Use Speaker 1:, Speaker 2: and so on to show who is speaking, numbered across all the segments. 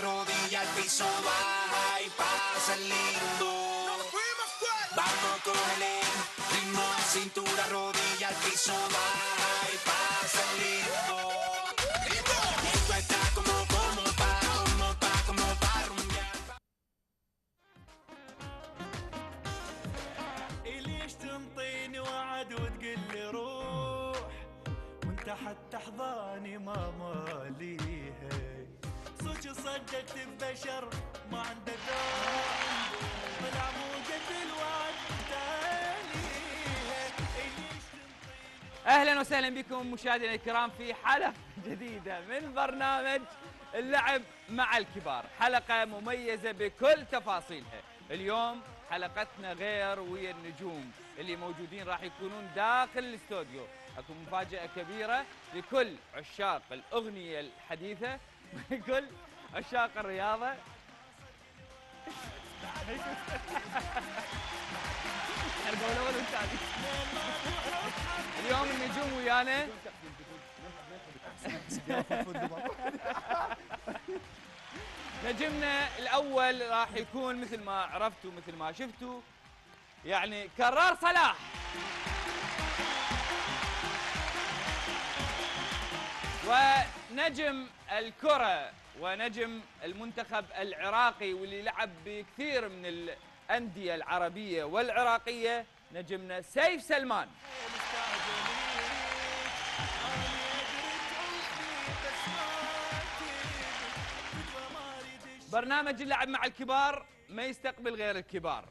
Speaker 1: rodilla al piso, baja y pasa el lindo. Vamos con el ritmo de cintura, rodilla al piso, baja y pasa el lindo. Esto está como pa rumbear.
Speaker 2: ليش تنطيني وعد وتقول لي روح وانت حتى احضاني ما ماليها صدق صدقت ببشر ما عنده داعي طلع موجة الوعد تاليها ليش تنطيني.
Speaker 3: اهلا وسهلا بكم مشاهدينا الكرام في حلقه جديده من برنامج اللعب مع الكبار، حلقه مميزه بكل تفاصيلها. اليوم حلقتنا غير ويا النجوم اللي موجودين راح يكونون داخل الاستوديو. اكو مفاجاه كبيره لكل عشاق الاغنيه الحديثه ولكل عشاق الرياضه. اليوم النجوم ويانا نجمنا الاول راح يكون مثل ما عرفتوا مثل ما شفتوا يعني كرار صلاح. ونجم الكرة ونجم المنتخب العراقي واللي لعب بكثير من الأندية العربية والعراقية نجمنا سيف سلمان. برنامج اللعب مع الكبار ما يستقبل غير الكبار،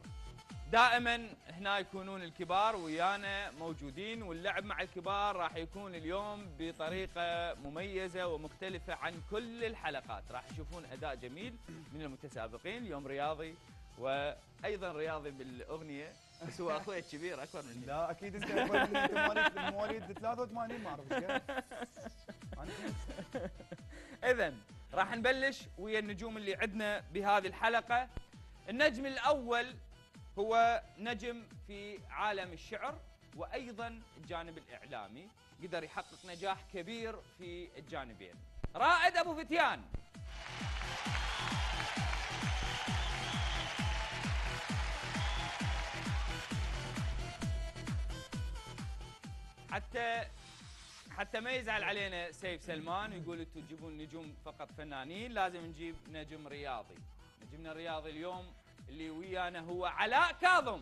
Speaker 3: دائما هنا يكونون الكبار ويانا موجودين، واللعب مع الكبار راح يكون اليوم بطريقة مميزة ومختلفة عن كل الحلقات. راح تشوفون أداء جميل من المتسابقين، اليوم رياضي وأيضا رياضي بالأغنية، بس هو أخوي الكبير أكبر مني.
Speaker 4: لا أكيد أنت أكبر مني، أنت مواليد 83 ما أعرف إيش
Speaker 3: إذن راح نبلش ويا النجوم اللي عندنا بهذه الحلقة. النجم الأول هو نجم في عالم الشعر وأيضا الجانب الإعلامي، قدر يحقق نجاح كبير في الجانبين. رائد أبو فتيان. حتى ما يزعل علينا سيف سلمان ويقول انتم تجيبون نجوم فقط فنانين، لازم نجيب نجم رياضي. نجمنا الرياضي اليوم اللي ويانا هو علاء كاظم.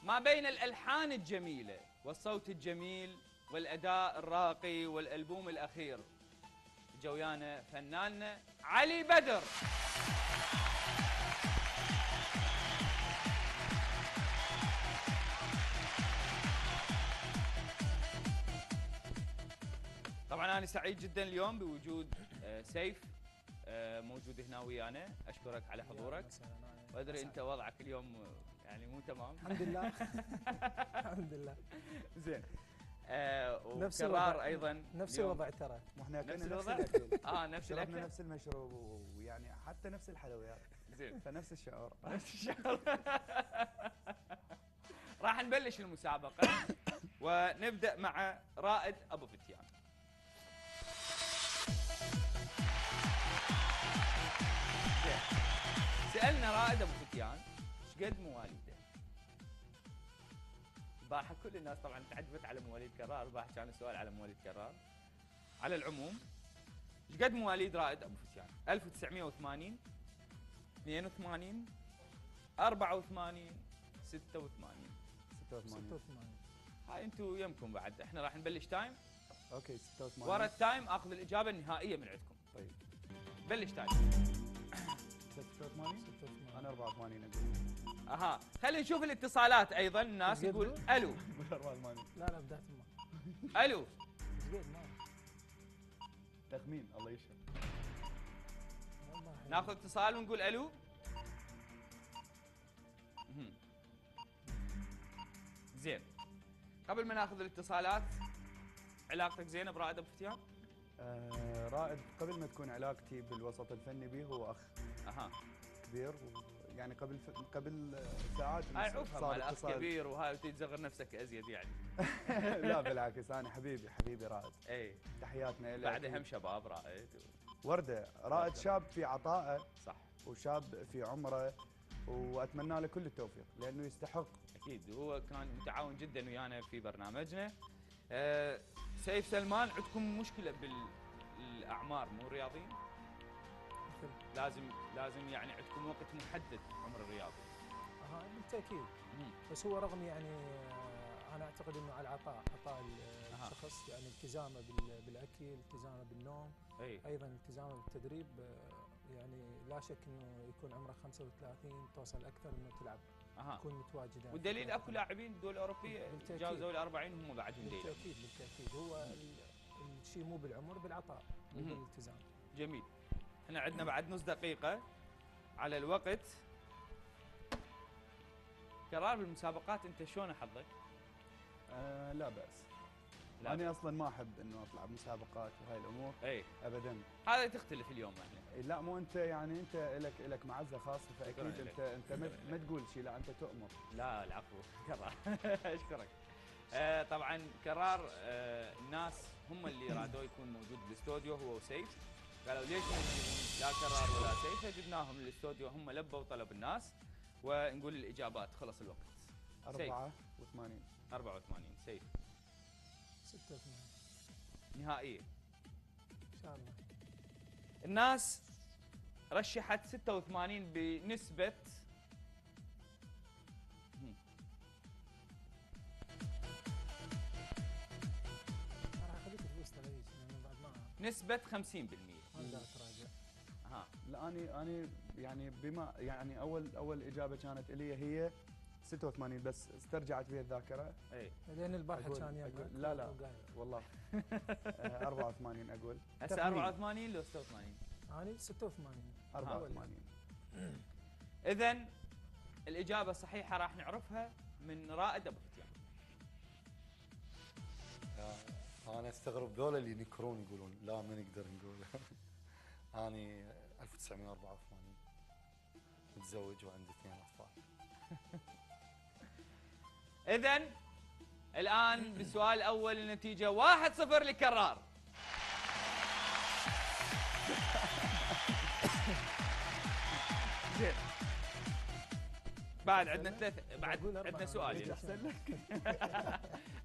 Speaker 3: ما بين الألحان الجميلة والصوت الجميل والأداء الراقي والألبوم الأخير جا ويانا فناننا علي بدر. طبعا أنا سعيد جدا اليوم بوجود سيف موجود هنا ويانا، أشكرك على حضورك وأدري أنت وضعك اليوم يعني مو تمام.
Speaker 5: الحمد لله. الحمد لله.
Speaker 3: زين.
Speaker 5: نفس
Speaker 3: وكرار
Speaker 5: الوضع
Speaker 3: أيضا
Speaker 5: نفس الوضع ترى.
Speaker 4: واحنا
Speaker 3: نفس
Speaker 4: كنا
Speaker 3: الوضع؟
Speaker 4: نفس الاكل
Speaker 3: نفس الأكل؟
Speaker 4: شربنا نفس المشروب ويعني حتى نفس الحلويات.
Speaker 3: زين.
Speaker 4: فنفس الشعور.
Speaker 3: نفس الشعور. راح نبلش المسابقة ونبدأ مع رائد أبو فتيان. سألنا رائد أبو فتيان ايش قد مواليده؟ البارحة كل الناس طبعا تعجبت على مواليد كرار، البارحة كان السؤال على مواليد كرار. على العموم ايش قد مواليد رائد أبو فتيان؟ 1980 82 84 86
Speaker 4: 86.
Speaker 3: هاي انتم يمكم بعد، احنا راح نبلش تايم.
Speaker 4: اوكي 86.
Speaker 3: ورا التايم اخذ الاجابه النهائيه من عندكم.
Speaker 4: طيب
Speaker 3: بلش تايم.
Speaker 4: 86 انا 84 اقول.
Speaker 3: اها خلينا نشوف الاتصالات ايضا، الناس يقول الو.
Speaker 4: 84.
Speaker 5: لا بداية ما.
Speaker 3: الو.
Speaker 5: ايش قد ما.
Speaker 4: تخمين الله يشهد.
Speaker 3: ناخذ اتصال ونقول الو. زين. قبل ما ناخذ الاتصالات، علاقتك زينه برائد ابو فتيان؟
Speaker 4: رائد قبل ما تكون علاقتي بالوسط الفني به هو اخ
Speaker 3: اها
Speaker 4: كبير يعني قبل ساعات
Speaker 3: اعرفها
Speaker 4: صار
Speaker 3: مال اخ
Speaker 4: اتصال.
Speaker 3: كبير وهاي تصغر نفسك ازيد يعني.
Speaker 4: لا بالعكس، انا حبيبي رائد.
Speaker 3: اي
Speaker 4: تحياتنا لك.
Speaker 3: بعد هم شباب رائد
Speaker 4: ورده رائد شاب في عطائه
Speaker 3: صح
Speaker 4: وشاب في عمره، واتمنى له كل التوفيق لانه يستحق.
Speaker 3: اكيد هو كان متعاون جدا ويانا في برنامجنا. سيف سلمان، عندكم مشكله بالاعمار مو رياضيين؟ لازم يعني عندكم وقت محدد عمر الرياضي.
Speaker 5: بالتاكيد. بس هو رغم يعني انا اعتقد انه على عطاء الشخص، يعني التزامه بالاكل، التزامه بالنوم، ايضا التزامه بالتدريب. يعني لا شك انه يكون عمره 35 توصل اكثر انه تلعب. تكون متواجد يعني.
Speaker 3: والدليل اكو لاعبين الدول الاوروبيه تجاوزوا ال 40 وهم بعدهم دليل.
Speaker 5: بالتاكيد هو الشيء مو بالعمر، بالعطاء مو بالالتزام.
Speaker 3: جميل. احنا عندنا بعد نص دقيقه على الوقت. قرار بالمسابقات انت شلون حظك؟
Speaker 4: لا بأس. أنا أصلاً ما أحب إنه أطلع بمسابقات وهاي الأمور. أبداً.
Speaker 3: هذا تختلف اليوم يعني.
Speaker 4: لا مو أنت، يعني أنت لك معزة خاصة، فأكيد أنت ما تقول شيء، لا أنت تؤمر.
Speaker 3: لا العفو كرار. أشكرك. طبعاً كرار الناس هم اللي رادوا يكون موجود بالاستوديو هو وسيف. قالوا ليش ما يجيبون لا كرار ولا سيف؟ فجبناهم للاستوديو، هم لبوا طلب الناس ونقول الإجابات. خلص الوقت.
Speaker 4: 84.
Speaker 3: 84. سيف
Speaker 5: 86
Speaker 3: نهائية
Speaker 5: ان شاء الله.
Speaker 3: الناس رشحت 86 بنسبة
Speaker 5: راح اخليك تفوز ترى، لانه بعد ما
Speaker 3: نسبة 50%.
Speaker 5: ما اقدر اتراجع.
Speaker 4: لا أنا يعني بما يعني أول إجابة كانت لي هي 86، بس استرجعت بها الذاكرة.
Speaker 5: لأن البارحة كان يمك.
Speaker 4: لا والله 84 أقول.
Speaker 3: هسه 84 لو 86؟
Speaker 5: أنا 86.
Speaker 4: 84.
Speaker 3: إذن الإجابة الصحيحة راح نعرفها من رائد أبو فتيان.
Speaker 6: أنا استغرب ذولا اللي ينكرون يقولون لا ما نقدر نقول. أنا 1984 متزوج وعندي 2 أطفال.
Speaker 3: إذن الآن بالسؤال الأول النتيجة 1-0 لكرار. زين. بعد عندنا عندنا سؤالين.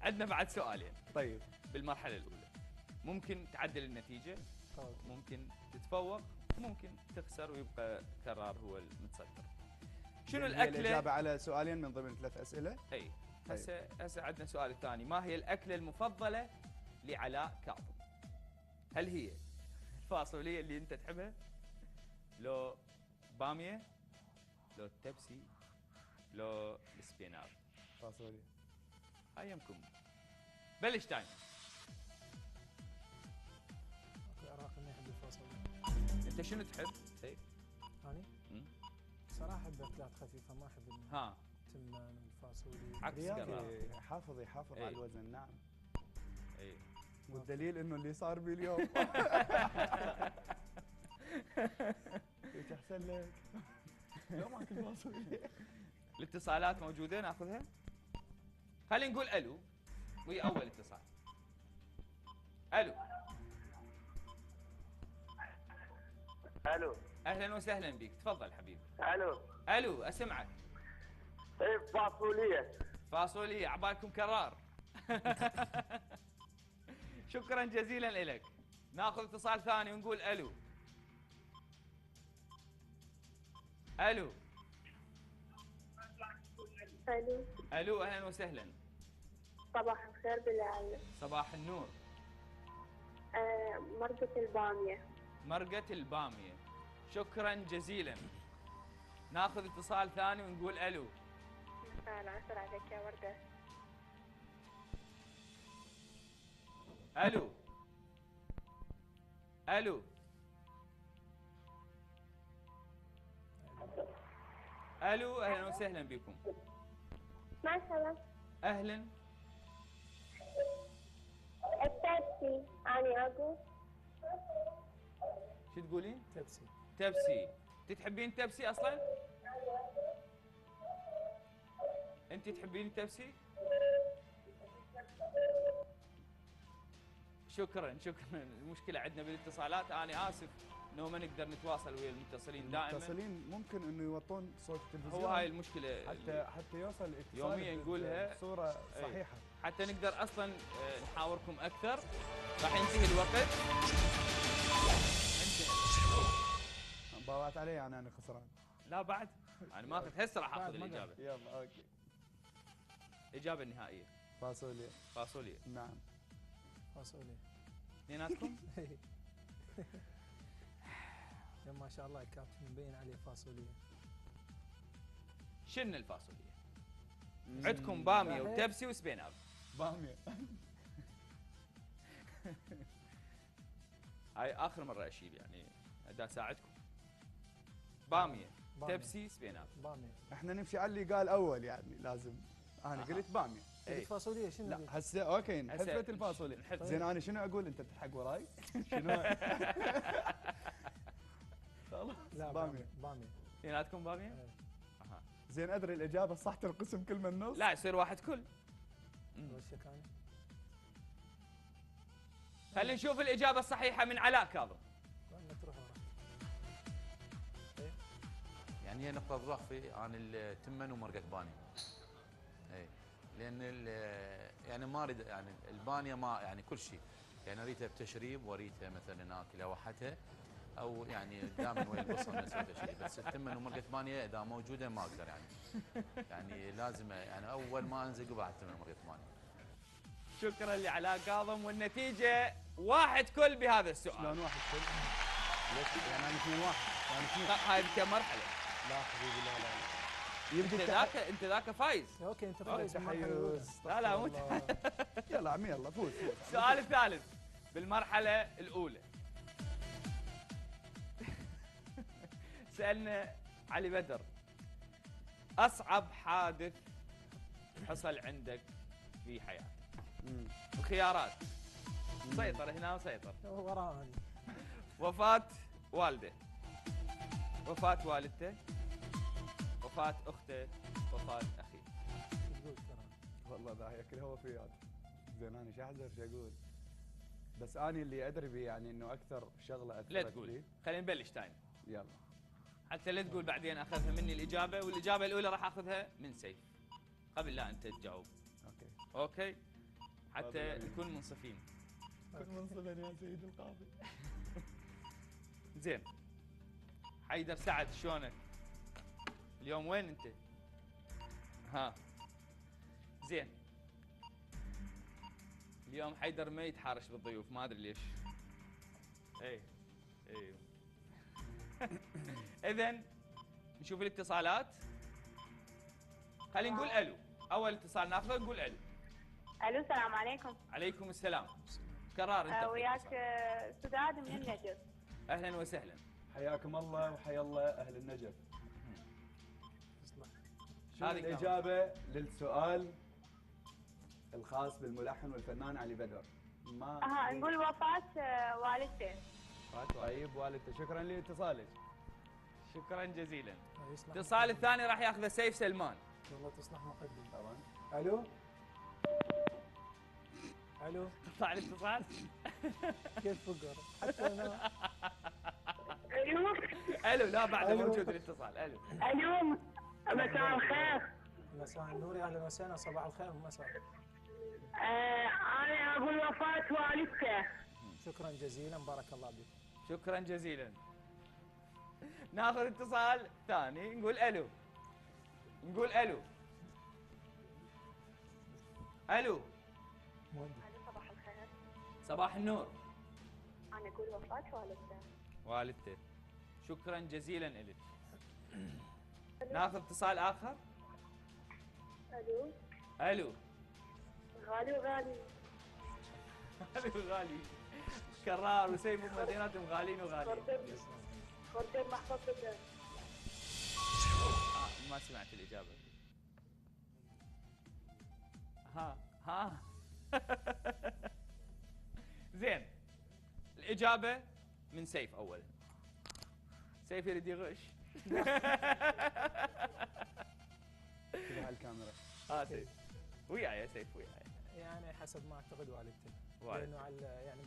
Speaker 3: عندنا بعد سؤالين.
Speaker 4: طيب
Speaker 3: بالمرحلة الأولى ممكن تعدل النتيجة، ممكن تتفوق، ممكن تخسر ويبقى كرار هو المتصدر. شنو الأكلة؟
Speaker 4: الإجابة على سؤالين من ضمن 3 أسئلة.
Speaker 3: هسه عندنا السؤال الثاني. ما هي الأكلة المفضلة لعلاء كاظم؟ هل هي الفاصولية اللي أنت تحبها؟ لو بامية؟ لو التبسي؟ لو السبينار؟
Speaker 4: فاصوليا.
Speaker 3: هاي يمكم. بلش تايم.
Speaker 5: العراقي ما يحب الفاصوليا.
Speaker 3: أنت شنو تحب سيف؟
Speaker 5: أنا؟ صراحة أحب أكلات خفيفة، ما أحب التمان والفاصوليا.
Speaker 3: عكس قرار.
Speaker 4: حافظ على الوزن. نعم.
Speaker 5: والدليل
Speaker 4: انه اللي صار بي اليوم. ايش احسن لك؟ لو ماكل فاصوليا.
Speaker 3: الاتصالات موجودة ناخذها؟ خلينا نقول الو ويا اول اتصال. الو.
Speaker 7: الو.
Speaker 3: اهلا وسهلا بك، تفضل حبيبي.
Speaker 7: الو
Speaker 3: اسمعك.
Speaker 7: فاصوليا
Speaker 3: عبالكم كرار. شكرا جزيلا لك. ناخذ اتصال ثاني ونقول الو. الو اهلا وسهلا.
Speaker 8: صباح الخير بالله.
Speaker 3: صباح النور. مرقة البامية. شكرا جزيلا. ناخذ اتصال ثاني ونقول الو.
Speaker 8: مساء العسل عليك يا وردة.
Speaker 3: الو اهلا وسهلا بكم.
Speaker 8: مرحبا.
Speaker 3: اهلا.
Speaker 8: التبسي أنا أقول.
Speaker 3: شو تقولين؟
Speaker 5: تبسي.
Speaker 3: تحبين تبسي اصلا؟ انت تحبين التبسي؟ شكرا شكرا. المشكله عندنا بالاتصالات، انا اسف انه ما نقدر نتواصل ويا المتصلين دائما.
Speaker 4: المتصلين ممكن انه يوطون صوت التلفزيون،
Speaker 3: هو هاي المشكله
Speaker 4: حتى يوصل الاتصال
Speaker 3: يوميا نقولها
Speaker 4: بصوره صحيحه،
Speaker 3: حتى نقدر اصلا نحاوركم اكثر. راح ينتهي الوقت.
Speaker 4: باوعت علي يعني انا خسران.
Speaker 3: لا بعد انا ما اخذ، هسه راح اخذ الاجابه.
Speaker 4: يلا اوكي.
Speaker 3: الاجابه النهائيه
Speaker 4: فاصوليا.
Speaker 3: فاصوليا.
Speaker 4: نعم.
Speaker 5: فاصوليا.
Speaker 3: اثنيناتكم؟
Speaker 5: يا ما شاء الله الكابتن مبين عليه فاصوليا.
Speaker 3: شن الفاصوليا؟ عندكم باميه وتبسي وسبيناب.
Speaker 4: باميه.
Speaker 3: هاي اخر مره اشيل يعني دا اساعدكم. باميه تبسي سبيناب.
Speaker 5: باميه.
Speaker 4: احنا نمشي على اللي قال اول يعني لازم. انا قلت باميه.
Speaker 5: قلت فاصوليا شنو؟
Speaker 4: لا هسه اوكي حسبت الفاصوليا. زين انا شنو اقول؟ انت تضحك وراي؟ شنو؟ خلاص
Speaker 5: لا
Speaker 4: باميه.
Speaker 5: باميه.
Speaker 3: اثنيناتكم باميه؟
Speaker 4: زين ادري الاجابه الصح تنقسم كلمه النص؟
Speaker 3: لا يصير واحد كل.
Speaker 5: وش كان؟
Speaker 3: خلينا نشوف الاجابه الصحيحه من علاء كاظم.
Speaker 5: تروح ورا.
Speaker 9: يعني هي نقطة ضعفي عن التمن ومرقة باني. اي لأن يعني ما اريد يعني البانية ما يعني كل شيء، يعني اريدها بتشريب واريدها مثلا اكلها وحدها او يعني دائما ويا البصل نسوي شيء، بس التمن ومرقة بانية اذا موجودة ما اقدر يعني لازم يعني اول ما انزل قبل على التمن ومرقة بانية.
Speaker 3: شكرا لعلاء كاظم، والنتيجة واحد كل بهذا السؤال.
Speaker 4: شلون واحد كل؟ يعني انا 2-1 يعني 2.
Speaker 3: هاي كم مرحلة؟
Speaker 4: لا حبيبي لا لا.
Speaker 3: انت ذاك فايز.
Speaker 5: اوكي انت فايز.
Speaker 3: لا لا مو
Speaker 4: يلا عمي يلا فوز.
Speaker 3: السؤال الثالث بالمرحلة الأولى. سألنا علي بدر أصعب حادث حصل عندك في حياتك. الخيارات سيطر هنا وسيطر.
Speaker 5: وراء
Speaker 3: وفاة والده، وفاة والدته، وفاة أخته، وفاة أخيه.
Speaker 4: والله ذا ياكل هو فيات. زين انا شو احذر شو اقول؟ بس انا اللي ادري به يعني انه اكثر شغله اثرت
Speaker 3: لا تقول
Speaker 4: لي.
Speaker 3: خلينا نبلش تايم.
Speaker 4: يلا.
Speaker 3: حتى لا تقول بعدين اخذها مني الاجابه، والاجابه الاولى راح اخذها من سيف قبل لا انت تجاوب. اوكي حتى نكون منصفين.
Speaker 4: كن منصفا يا سيد القاضي.
Speaker 3: زين حيدر سعد شلونك؟ اليوم وين انت؟ ها زين اليوم حيدر ما يتحارش بالضيوف ما ادري ليش. اي اذا نشوف الاتصالات. خلينا نقول الو. اول اتصال ناخذه نقول الو.
Speaker 8: الو السلام عليكم.
Speaker 3: عليكم السلام. قرار انت.
Speaker 8: وياك سداد من النجف.
Speaker 3: اهلا وسهلا.
Speaker 4: حياكم الله وحيا الله اهل النجف. شو
Speaker 3: هذه
Speaker 4: الاجابه للسؤال الخاص بالملحن والفنان علي بدر؟ ما
Speaker 8: نقول وفاة والدته.
Speaker 4: طيب والدته. شكرا لاتصالك.
Speaker 3: شكرا جزيلا. الاتصال الثاني راح ياخذه سيف سلمان.
Speaker 5: والله تصلح مقدم
Speaker 4: طبعا.
Speaker 5: الو الو
Speaker 3: قطع الاتصال.
Speaker 5: كيف فقر حتى انا.
Speaker 8: الو
Speaker 3: الو لا بعد موجود الاتصال. الو
Speaker 8: الو مساء الخير.
Speaker 5: مساء النور اهلا وسهلا صباح الخير مساء.
Speaker 8: انا اقول وفاة والدته.
Speaker 5: شكرا جزيلا بارك الله بك.
Speaker 3: شكرا جزيلا. ناخذ اتصال ثاني نقول الو. نقول الو. الو.
Speaker 8: صباح الخير.
Speaker 3: صباح النور.
Speaker 8: انا اقول وفاة والدته.
Speaker 3: والدته. شكرا جزيلا لك. ناخذ اتصال اخر.
Speaker 8: الو.
Speaker 3: الو.
Speaker 8: غالي وغالي.
Speaker 3: غالي وغالي. كرار وسيف ومدينتهم غاليين وغاليين.
Speaker 8: خردل محفظ بدر.
Speaker 3: ما سمعت الإجابة. ها زين الإجابة من سيف أولا. سيف يريد يغش.
Speaker 4: كذا على الكاميرا.
Speaker 3: سيف وياي يا سيف وياي.
Speaker 5: يعني حسب ما اعتقد والدته.
Speaker 3: والد.
Speaker 5: لانه على يعني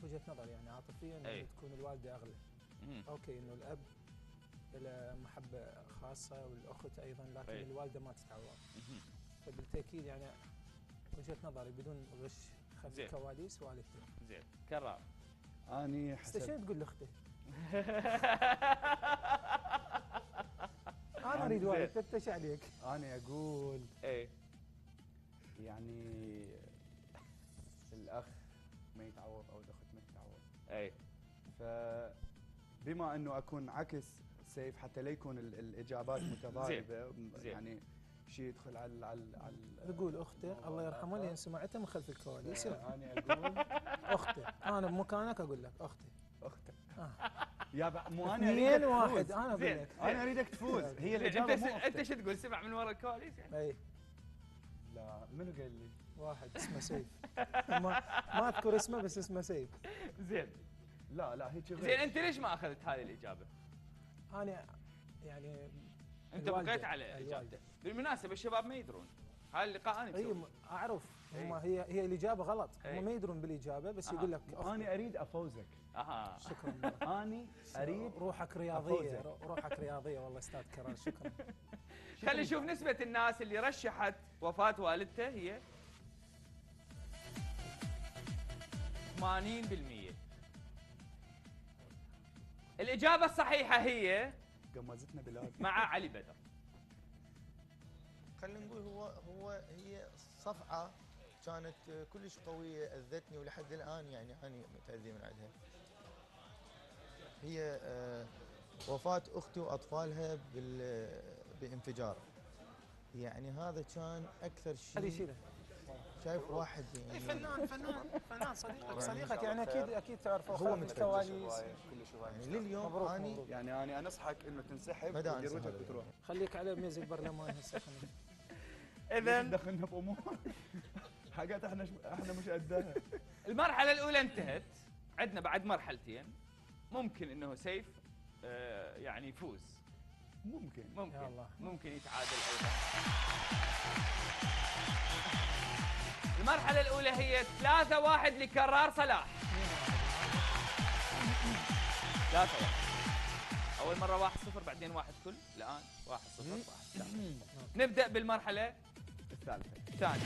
Speaker 5: وجهه نظر يعني عاطفيا انه تكون الوالده اغلى. اوكي انه الاب له محبه خاصه والاخت ايضا، لكن الوالده ما تتعوض. فبالتاكيد يعني وجهه نظري بدون غش خلف الكواليس والدته.
Speaker 3: زين كرار.
Speaker 4: اني حسب
Speaker 5: شنو تقول لاخته؟ انا اريد والدته، انت ايش عليك؟
Speaker 4: انا اقول
Speaker 3: ايه
Speaker 4: يعني الاخ ما يتعوض او الاخت ما تتعوض.
Speaker 3: اي
Speaker 4: فبما انه اكون عكس سيف حتى لا يكون الاجابات متضاربه، يعني شيء يدخل على
Speaker 5: نقول اخته الله يرحمه لان سمعته من خلف الكواليس.
Speaker 4: انا اقول
Speaker 5: اخته، انا بمكانك اقول لك اخته.
Speaker 4: اخته يا مو انا
Speaker 5: اثنين واحد انا اقول لك.
Speaker 4: انا اريدك تفوز. هي الاجابه مو
Speaker 3: انت ايش تقول؟ سمع من ورا الكواليس يعني؟
Speaker 5: اي
Speaker 4: لا منو قال لي؟
Speaker 5: واحد اسمه سيف. ما اذكر اسمه بس اسمه سيف.
Speaker 3: زين
Speaker 4: لا هيك
Speaker 3: زين انت ليش ما اخذت هذه الاجابه؟
Speaker 5: انا يعني
Speaker 3: انت بقيت على اجابته. بالمناسبه الشباب ما يدرون هاي اللقاء انا
Speaker 5: اي اعرف هم هي الاجابه غلط. هم ما يدرون بالاجابه بس يقول لك
Speaker 4: انا اريد افوزك.
Speaker 5: شكرا.
Speaker 4: انا اريد
Speaker 5: روحك رياضيه روحك رياضيه والله استاذ كرار. شكرا.
Speaker 3: خلينا نشوف نسبه الناس اللي رشحت وفاه والدته هي 80%. الاجابه الصحيحه هي
Speaker 4: قمزتنا بلاد
Speaker 3: مع علي بدر.
Speaker 10: خلينا نقول هي صفعه كانت كلش قويه اذتني ولحد الان يعني انا متاذي من عندها. هي وفاه اختي واطفالها بانفجار. يعني هذا كان اكثر شيء.
Speaker 5: هذه شيله
Speaker 10: شايف واحد يعني
Speaker 5: فنان صديقك يعني اكيد تعرفه
Speaker 10: هو
Speaker 5: خلف الكواليس.
Speaker 10: يعني لليوم
Speaker 4: انا انصحك انه تنسحب وديروتك وتروح.
Speaker 5: خليك على ميز البرلمان هسه.
Speaker 3: اذا
Speaker 4: دخلنا بامور حاجات احنا مش قدها.
Speaker 3: المرحله الاولى انتهت. عندنا بعد مرحلتين. ممكن انه سيف يعني يفوز.
Speaker 4: ممكن
Speaker 3: ممكن يتعادل ايضا. المرحله الاولى هي 3-1 لكرار صلاح. 3-1. اول مره 1-0 بعدين 1 كل. الان 1-0 1. نبدا بالمرحله الثانيه.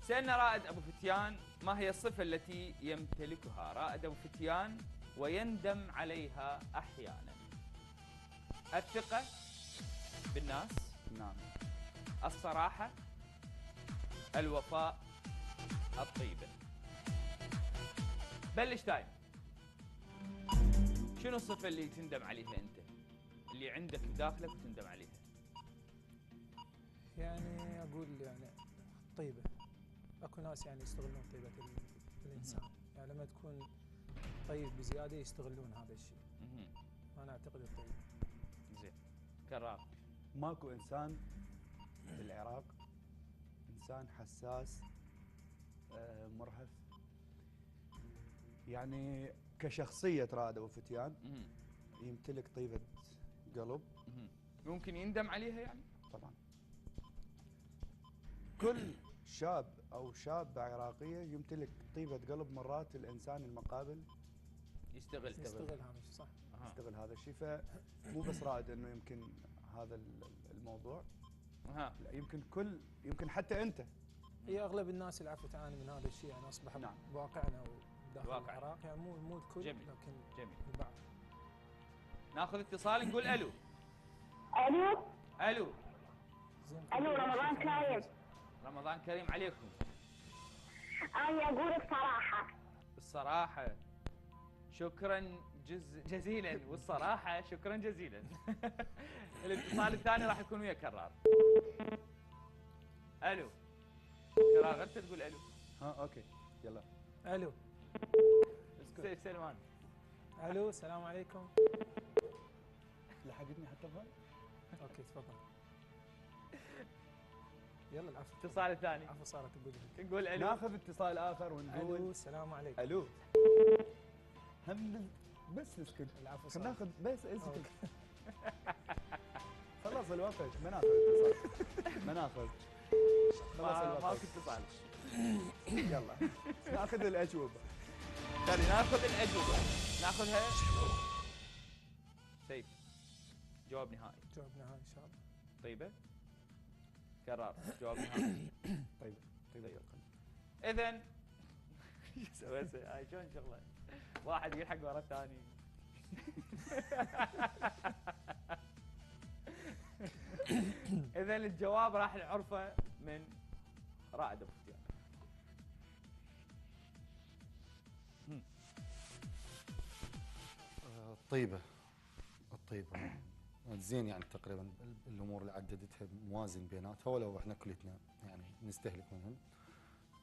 Speaker 3: سألنا رائد أبو فتيان ما هي الصفة التي يمتلكها رائد أبو فتيان ويندم عليها أحيانا؟ الثقة بالناس،
Speaker 4: نعم،
Speaker 3: الصراحة، الوفاء، الطيبة. بلش تايم. شنو الصفة اللي تندم عليها أنت؟ اللي عندك بداخلك وتندم عليها؟
Speaker 5: يعني أقول يعني طيبة. اكو ناس يعني يستغلون طيبة الانسان، يعني لما تكون طيب بزيادة يستغلون هذا الشيء. انا اعتقد الطيب.
Speaker 3: زين. كرار.
Speaker 4: ماكو انسان بالعراق انسان حساس مرهف، يعني كشخصية رائد أبو فتيان يمتلك طيبة قلب.
Speaker 3: ممكن يندم عليها يعني؟
Speaker 4: طبعا. كل شاب أو شابة عراقية يمتلك طيبة قلب، مرات الإنسان المقابل
Speaker 5: يستغل هذا الشيء. صح.
Speaker 4: يستغل هذا الشيء، فمو بس رائد إنه يمكن هذا الموضوع. يمكن حتى أنت.
Speaker 5: هي أغلب الناس العفو تعاني من هذا الشيء، يعني أصبح بواقعنا وداخل العراق، يعني مو الكل.
Speaker 3: جميل.
Speaker 5: لكن
Speaker 3: جميل.
Speaker 5: البعض.
Speaker 3: ناخذ اتصال نقول ألو.
Speaker 8: الو
Speaker 3: ألو.
Speaker 8: الو رمضان كريم.
Speaker 3: رمضان كريم عليكم.
Speaker 8: أنا أقول الصراحة.
Speaker 3: شكرا جزيلا، والصراحة شكرا جزيلا. الاتصال الثاني راح يكون ويا كرار. الو. كرار انت تقول الو.
Speaker 4: اوكي يلا.
Speaker 5: الو.
Speaker 3: سيف سلمان.
Speaker 5: الو السلام عليكم.
Speaker 4: لحقتني حتى بهاي.
Speaker 5: اوكي تفضل. يلا العفو.
Speaker 3: اتصال ثاني.
Speaker 5: عفوا صارت
Speaker 3: نقول الو.
Speaker 4: ناخذ اتصال اخر ونقول
Speaker 5: الو السلام عليكم.
Speaker 4: الو. هم بس اسكت.
Speaker 5: العفو
Speaker 4: خلينا
Speaker 5: صالح.
Speaker 4: ناخذ بس اسكت. خلص الوقت ما ناخذ اتصال. ما ناخذ. خلص الوقت.
Speaker 3: ماكو اتصال.
Speaker 4: يلا ناخذ الاجوبه.
Speaker 3: خلينا ناخذ الاجوبه. ناخذها. سيف. جواب نهائي.
Speaker 5: جواب نهائي ان شاء الله.
Speaker 3: طيبه. كرار جواب نهائي.
Speaker 4: طيب.
Speaker 3: اذا ايش سوي هاي شلون شغله؟ واحد يلحق ورا الثاني. اذا الجواب راح نعرفه من رائد ابو اختيار.
Speaker 6: الطيبه زين يعني تقريبا الامور اللي عددتها موازن بيناتها ولو احنا كلتنا يعني نستهلك منهم.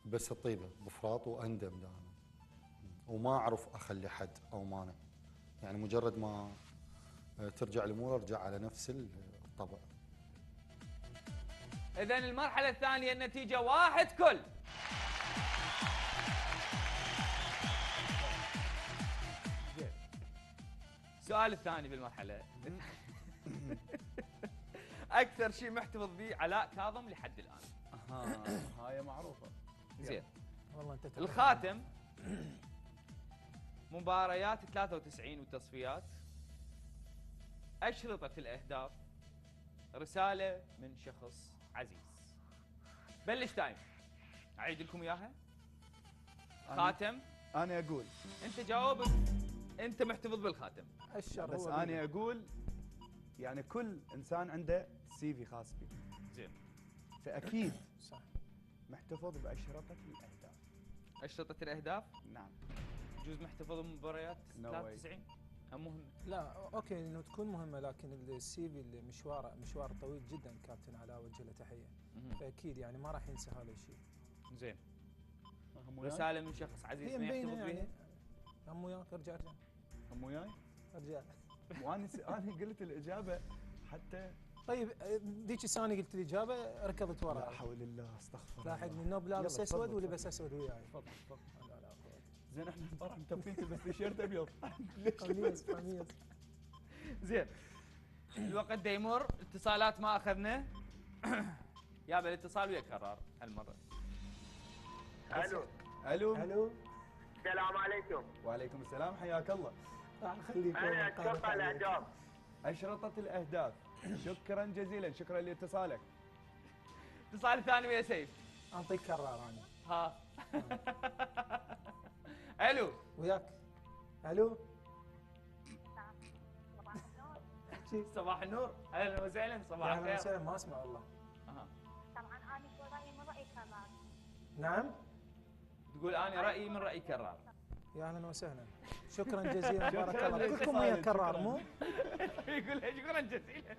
Speaker 6: بس الطيبه بفراط واندم دائما وما اعرف اخلي حد او مانع يعني مجرد ما ترجع الامور ارجع على نفس الطبع.
Speaker 3: اذا المرحله الثانيه النتيجه 1-0. السؤال الثاني بالمرحله اكثر شيء محتفظ به علاء كاظم لحد الان.
Speaker 4: هاي معروفه.
Speaker 3: زين.
Speaker 5: والله انت
Speaker 3: الخاتم، مباريات 93 والتصفيات، أشرطة الأهداف، رسالة من شخص عزيز. بلش تايم. أعيد لكم إياها. خاتم.
Speaker 4: أنا أقول.
Speaker 3: أنت جاوب. أنت محتفظ بالخاتم.
Speaker 4: بس أنا أقول يعني كل إنسان عنده CV خاص به.
Speaker 3: زين.
Speaker 4: فأكيد
Speaker 5: صح.
Speaker 4: محتفظ بأشرطة الأهداف.
Speaker 3: أشرطة الأهداف؟
Speaker 4: نعم.
Speaker 3: يجوز محتفظ بمباريات 93 أم مهمة؟
Speaker 5: لا اوكي انه تكون مهمه لكن السي في اللي مشوار طويل جدا كابتن علاء وجه له تحيه. فاكيد يعني ما راح ينسى هذا الشيء.
Speaker 3: زين. رسالة من شخص عزيز ما يحتفظ بها؟
Speaker 5: يعني هم وياك ارجع.
Speaker 4: هم وياي؟
Speaker 5: ارجع.
Speaker 4: وانا قلت الاجابه حتى.
Speaker 5: طيب ذيك الثانيه قلت الاجابه ركضت ورا.
Speaker 4: لا حول الله استغفر الله.
Speaker 5: لاحقني النوب لابس اسود ولبس اسود وياي.
Speaker 4: تفضل. زين احنا الفرح متفقين تلبس تيشيرت ابيض.
Speaker 5: قميص.
Speaker 3: زين. الوقت دا يمر، اتصالات ما اخذنا. يابا الاتصال ويا كرار هالمره.
Speaker 4: الو.
Speaker 7: السلام عليكم.
Speaker 4: وعليكم السلام حياك الله.
Speaker 5: خليك
Speaker 7: انا اشرطه الاهداف.
Speaker 4: اشرطه الاهداف. شكرا جزيلا، شكرا لاتصالك.
Speaker 3: اتصال ثاني ويا سيف.
Speaker 5: اعطيك كرار انا.
Speaker 3: ها. الو.
Speaker 5: وياك. الو.
Speaker 3: صباح النور. اهلا وسهلا. صباح الخير.
Speaker 5: اهلا وسهلا. ما اسمع والله.
Speaker 8: طبعا انا اقول رايي من راي كرار.
Speaker 5: نعم.
Speaker 3: تقول انا رايي من راي كرار.
Speaker 5: يا اهلا وسهلا. شكرا جزيلا. بارك الله. كلكم ويا كرار مو؟
Speaker 3: يقول شكرا جزيلا.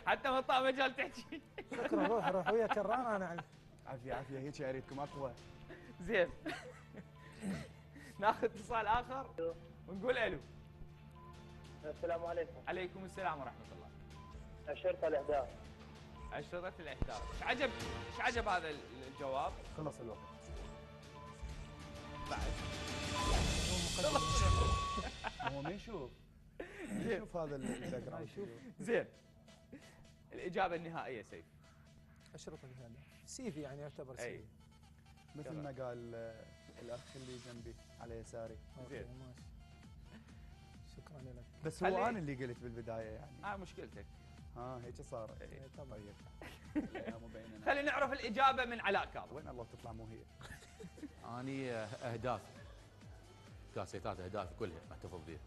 Speaker 3: حتى ما طلع مجال تحكي.
Speaker 5: شكرا. روح ويا كرار انا.
Speaker 4: عافيه هيك اريدكم اقوى.
Speaker 3: زين. ناخذ اتصال اخر ونقول الو.
Speaker 7: السلام عليكم.
Speaker 3: عليكم السلام ورحمه الله.
Speaker 7: اشرطه الاهداف.
Speaker 3: أشرطة الأهداف. ايش عجب هذا الجواب؟
Speaker 4: خلص الوقت.
Speaker 3: بعد.
Speaker 4: هو ما يشوف هذا الباك جراوند.
Speaker 3: زين. الإجابة النهائية سيف.
Speaker 5: أشرطة الأهداف. سيفي يعني يعتبر سيفي.
Speaker 4: مثل ما قال الأخ اللي جنبي على يساري.
Speaker 3: زين.
Speaker 5: ماشي. شكرا لك.
Speaker 4: بس هو أنا اللي قلت بالبداية يعني.
Speaker 3: مشكلتك.
Speaker 4: هيك صارت. طيب.
Speaker 3: خلينا نعرف الإجابة من علاء كاظم.
Speaker 4: وين الله تطلع مو هي.
Speaker 9: اني اهداف كاسيتات اهدافي كلها محتفظ بها.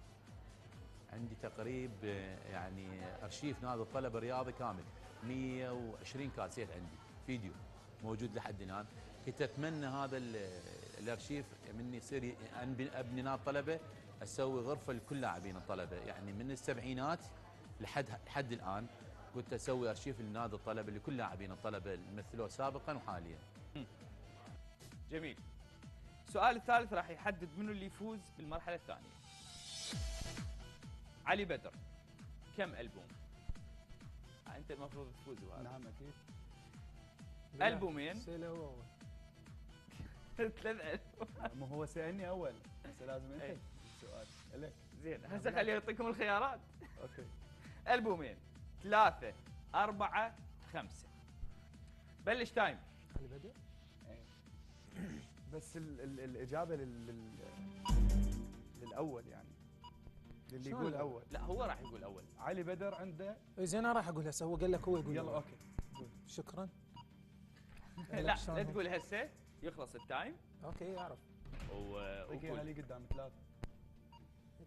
Speaker 9: عندي تقريب يعني ارشيف نادي الطلب الرياضي كامل 120 كاسيت عندي فيديو موجود لحد الان. كنت اتمنى هذا الارشيف مني يصير ابني نادي طلبه، اسوي غرفه لكل لاعبين الطلبه يعني من السبعينات لحد الان. كنت اسوي ارشيف لنادي الطلبه لكل لاعبين الطلبه اللي مثلوه سابقا وحاليا.
Speaker 3: جميل. السؤال الثالث راح يحدد منو اللي يفوز بالمرحله الثانيه. علي بدر كم ألبوم؟ انت المفروض تفوز بهذا.
Speaker 4: نعم اكيد.
Speaker 3: ألبومين.
Speaker 5: سيله هو.
Speaker 3: 3000.
Speaker 4: مو هو سالني اول هسه لازم
Speaker 3: إيه.
Speaker 4: انت السؤال لك.
Speaker 3: زين هسه خليه يعطيكم الخيارات.
Speaker 4: اوكي.
Speaker 3: البومين 3 4 5. بلش تايم.
Speaker 5: علي بدر.
Speaker 4: بس الاجابه للاول يعني للي يقول اول.
Speaker 3: لا هو راح يقول اول.
Speaker 4: علي بدر عنده.
Speaker 5: زين انا راح اقول هسه، هو قال لك هو يقول.
Speaker 4: يلا اوكي.
Speaker 5: شكرا.
Speaker 3: لا لا تقول هسه يخلص التايم.
Speaker 5: اوكي اعرف.
Speaker 4: يعطيك اياها لي قدام 3.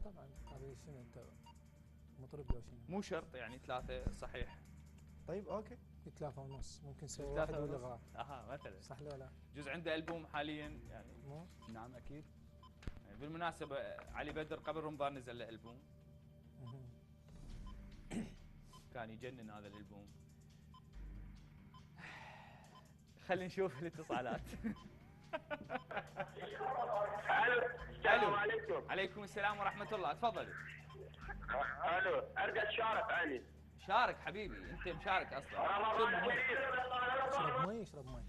Speaker 5: طبعا هذا شنو انت مطرب لو شنو؟
Speaker 3: مو شرط يعني 3 صحيح.
Speaker 4: طيب اوكي.
Speaker 5: 3 ونص ممكن نسوي واحد ولا غير.
Speaker 3: اها مثلا.
Speaker 5: صح ولا لا؟
Speaker 3: جزء عنده البوم حاليا يعني.
Speaker 5: مو؟
Speaker 4: نعم اكيد.
Speaker 3: يعني بالمناسبه علي بدر قبل رمضان نزل له البوم. كان يجنن هذا الالبوم. خلينا نشوف الاتصالات.
Speaker 7: الو السلام عليكم.
Speaker 3: عليكم السلام ورحمه الله، تفضلوا.
Speaker 7: الو ارجع شارك علي.
Speaker 3: شارك حبيبي، انت مشارك اصلا.
Speaker 7: رمضان كريم.
Speaker 5: اشرب مي اشرب مي.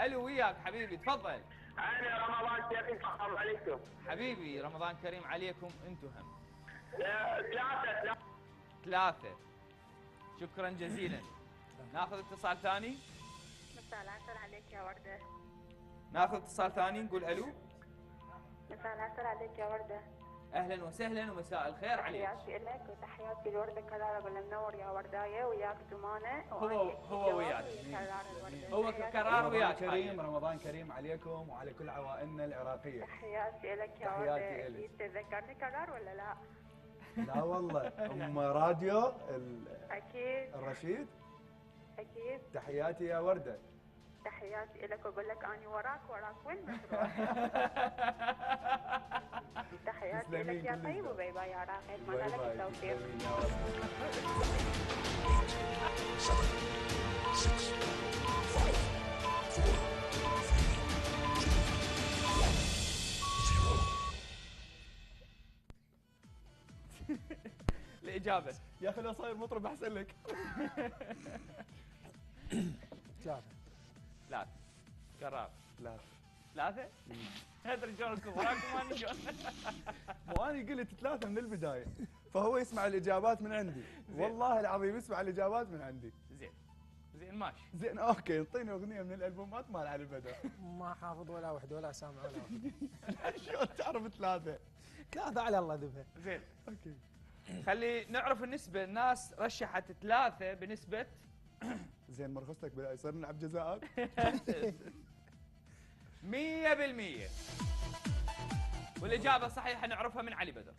Speaker 3: الو وياك حبيبي تفضل.
Speaker 7: انا رمضان كريم. السلام عليكم
Speaker 3: حبيبي رمضان كريم عليكم انتم هم.
Speaker 7: 3.
Speaker 3: شكرا جزيلا. ناخذ اتصال ثاني.
Speaker 8: مساء العسل عليك يا وردة.
Speaker 3: ناخذ اتصال ثاني نقول الو.
Speaker 8: مساء العسل عليك يا وردة.
Speaker 3: اهلا وسهلا ومساء الخير عليك.
Speaker 8: تحياتي لك وتحياتي لوردة كرارة بالمنور يا ورداية، وياك زمانة.
Speaker 3: هو وياك. هو كرار وياك.
Speaker 4: كريم رمضان كريم عليكم وعلى كل عوائلنا العراقية.
Speaker 8: تحياتي لك يا وردة. تتذكرني كرار ولا لا؟
Speaker 4: لا والله ام راديو
Speaker 8: اكيد
Speaker 4: الرشيد.
Speaker 8: اكيد.
Speaker 4: تحياتي يا وردة.
Speaker 8: تحياتي لك واقول لك اني وراك وين ما تروح. تحياتي لك يا طيب وباي باي يا راقي. اتمنى لك التوفيق.
Speaker 3: الإجابة.
Speaker 4: يا أخي لو صاير مطرب أحسن لك.
Speaker 5: 3.
Speaker 3: كرار.
Speaker 4: 3.
Speaker 3: هذا شلونكم وراكم اني شلون؟
Speaker 4: مو أنا قلت 3 من البداية، فهو يسمع الإجابات من عندي. والله العظيم يسمع الإجابات من عندي.
Speaker 3: زين ماشي.
Speaker 4: زين أوكي، انطيني أغنية من الألبومات مال علي بدر.
Speaker 5: ما حافظ ولا واحد ولا سامع ولا واحد.
Speaker 4: شلون تعرف 3؟
Speaker 5: 3 على الله ذبها.
Speaker 3: زين
Speaker 4: اوكي.
Speaker 3: خلي نعرف النسبة. الناس رشحت 3 بنسبة.
Speaker 4: زين مرخصتك بلا يصير نلعب جزاءات.
Speaker 3: 100%. والإجابة الصحيحة نعرفها من علي بدر.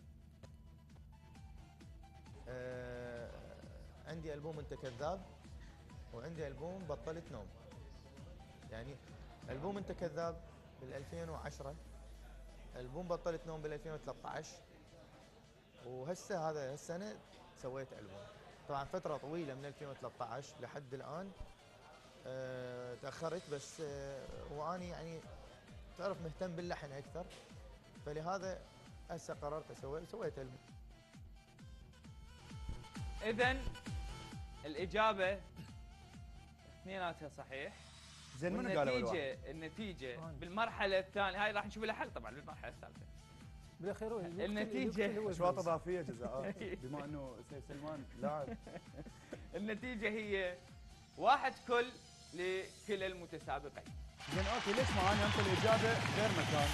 Speaker 10: عندي ألبوم أنت كذاب، وعندي ألبوم بطلت نوم. يعني ألبوم أنت كذاب بال 2010، ألبوم بطلت نوم بال 2013، وهسه هذا السنة سويت ألبوم. طبعا فترة طويلة من 2013 لحد الآن تأخرت، بس وأني يعني تعرف مهتم باللحن أكثر، فلهذا هسه قررت سويت ألبوم.
Speaker 3: إذن الإجابة اثنيناتها صحيح.
Speaker 4: زين منو قال اول واحد؟
Speaker 3: النتيجة بالمرحلة الثانية، هاي راح نشوف لها حل طبعا بالمرحلة الثالثة.
Speaker 5: بالاخير
Speaker 3: النتيجة
Speaker 4: اشواط اضافية جزاءات بما انه سيف سلمان لاعب.
Speaker 3: النتيجة هي 1-0 لكلا المتسابقين.
Speaker 4: زين اوكي، ليش ما انا انطي الاجابة غير مكان